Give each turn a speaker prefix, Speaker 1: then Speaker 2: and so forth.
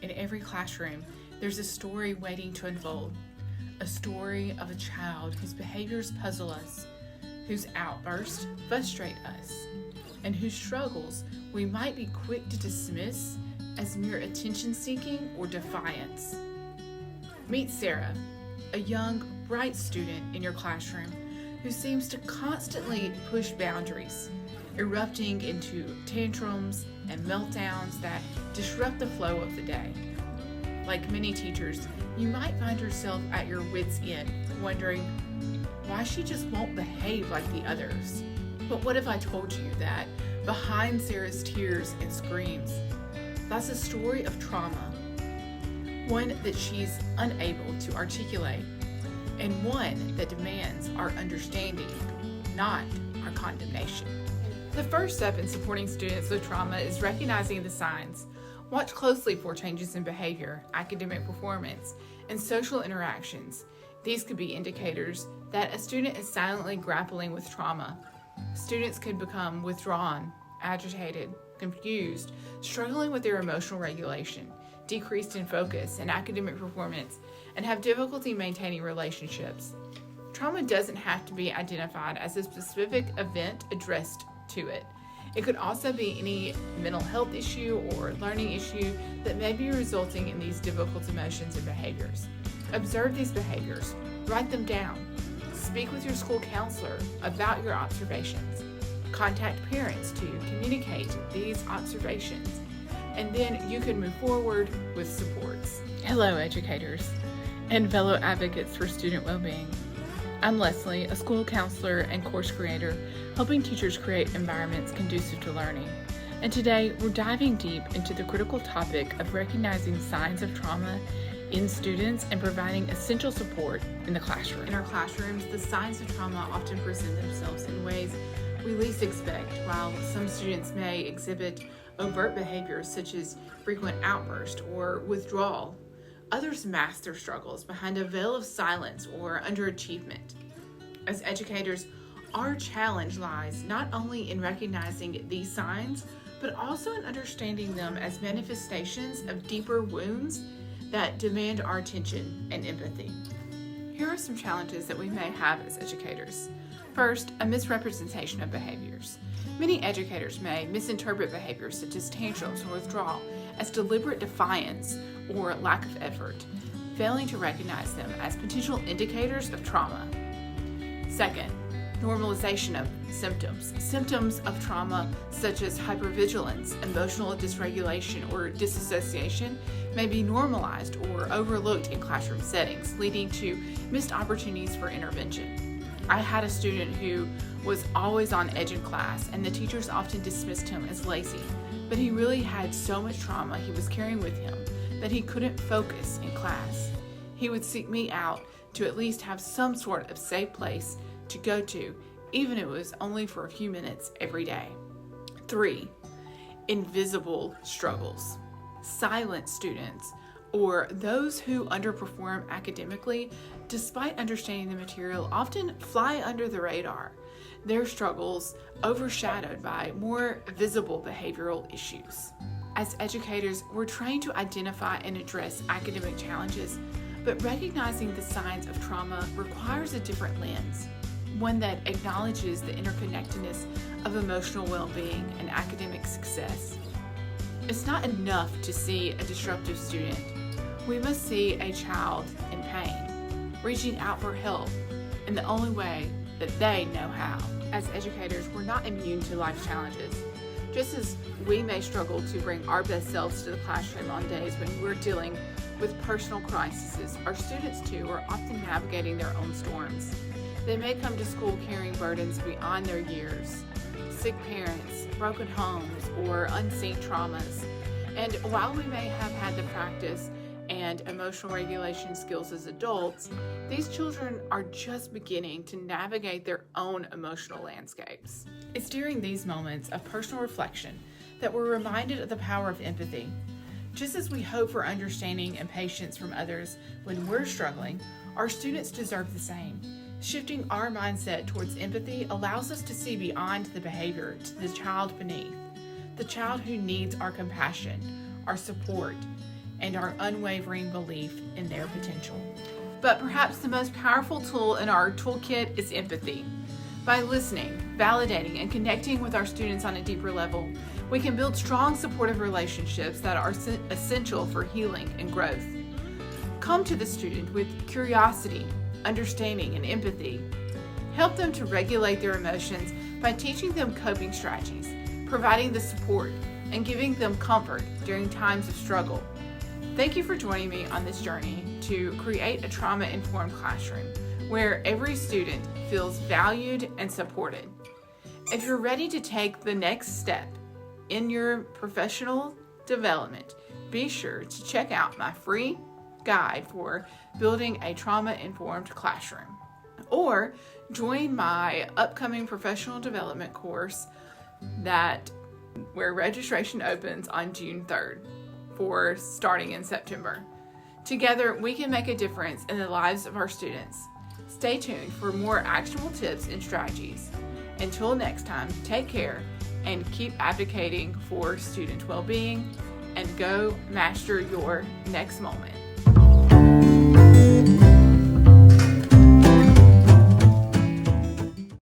Speaker 1: In every classroom, there's a story waiting to unfold. A story of a child whose behaviors puzzle us, whose outbursts frustrate us, and whose struggles we might be quick to dismiss as mere attention-seeking or defiance. Meet Sarah, a young, bright student in your classroom who seems to constantly push boundaries, erupting into tantrums and meltdowns that disrupt the flow of the day. Like many teachers, you might find yourself at your wits' end, wondering why she just won't behave like the others. But what if I told you that behind Sarah's tears and screams, that's a story of trauma, one that she's unable to articulate, and one that demands our understanding, not our condemnation. The first step in supporting students with trauma is recognizing the signs. Watch closely for changes in behavior, academic performance, and social interactions. These could be indicators that a student is silently grappling with trauma. Students could become withdrawn, agitated, confused, struggling with their emotional regulation, decreased in focus and academic performance, and have difficulty maintaining relationships. Trauma doesn't have to be identified as a specific event addressed to it. It could also be any mental health issue or learning issue that may be resulting in these difficult emotions and behaviors. Observe these behaviors, write them down, speak with your school counselor about your observations, contact parents to communicate these observations, and then you can move forward with supports. Hello, educators and fellow advocates for student well-being. I'm Leslie, a school counselor and course creator, helping teachers create environments conducive to learning. And today, we're diving deep into the critical topic of recognizing signs of trauma in students and providing essential support in the classroom. In our classrooms, the signs of trauma often present themselves in ways we least expect. While some students may exhibit overt behaviors such as frequent outbursts or withdrawal, others mask their struggles behind a veil of silence or underachievement. As educators, our challenge lies not only in recognizing these signs, but also in understanding them as manifestations of deeper wounds that demand our attention and empathy. Here are some challenges that we may have as educators. First, a misrepresentation of behaviors. Many educators may misinterpret behaviors such as tantrums or withdrawal as deliberate defiance or lack of effort, failing to recognize them as potential indicators of trauma. Second, normalization of symptoms. Symptoms of trauma such as hypervigilance, emotional dysregulation, or disassociation may be normalized or overlooked in classroom settings, leading to missed opportunities for intervention. I had a student who was always on edge in class, and the teachers often dismissed him as lazy, but he really had so much trauma he was carrying with him that he couldn't focus in class. He would seek me out to at least have some sort of safe place to go to, even if it was only for a few minutes every day. 3, invisible struggles. Silent students, or those who underperform academically despite understanding the material, often fly under the radar, their struggles overshadowed by more visible behavioral issues. As educators, we're trained to identify and address academic challenges, but recognizing the signs of trauma requires a different lens, one that acknowledges the interconnectedness of emotional well-being and academic success. It's not enough to see a disruptive student. We must see a child in pain, reaching out for help in the only way that they know how. As educators, we're not immune to life's challenges. Just as we may struggle to bring our best selves to the classroom on days when we're dealing with personal crises, our students too are often navigating their own storms. They may come to school carrying burdens beyond their years, sick parents, broken homes, or unseen traumas. And while we may have had the practice and emotional regulation skills as adults, these children are just beginning to navigate their own emotional landscapes. It's during these moments of personal reflection that we're reminded of the power of empathy. Just as we hope for understanding and patience from others when we're struggling, our students deserve the same. Shifting our mindset towards empathy allows us to see beyond the behavior to the child beneath, the child who needs our compassion, our support, and our unwavering belief in their potential. But perhaps the most powerful tool in our toolkit is empathy. By listening, validating, and connecting with our students on a deeper level, we can build strong, supportive relationships that are essential for healing and growth. Come to the student with curiosity, understanding, and empathy. Help them to regulate their emotions by teaching them coping strategies, providing the support, and giving them comfort during times of struggle. Thank you for joining me on this journey to create a trauma-informed classroom where every student feels valued and supported. If you're ready to take the next step in your professional development, be sure to check out my free guide for building a trauma-informed classroom, or join my upcoming professional development course where registration opens on June 3rd for starting in September. Together, we can make a difference in the lives of our students. Stay tuned for more actionable tips and strategies. Until next time, take care and keep advocating for student well-being, and go master your next moment.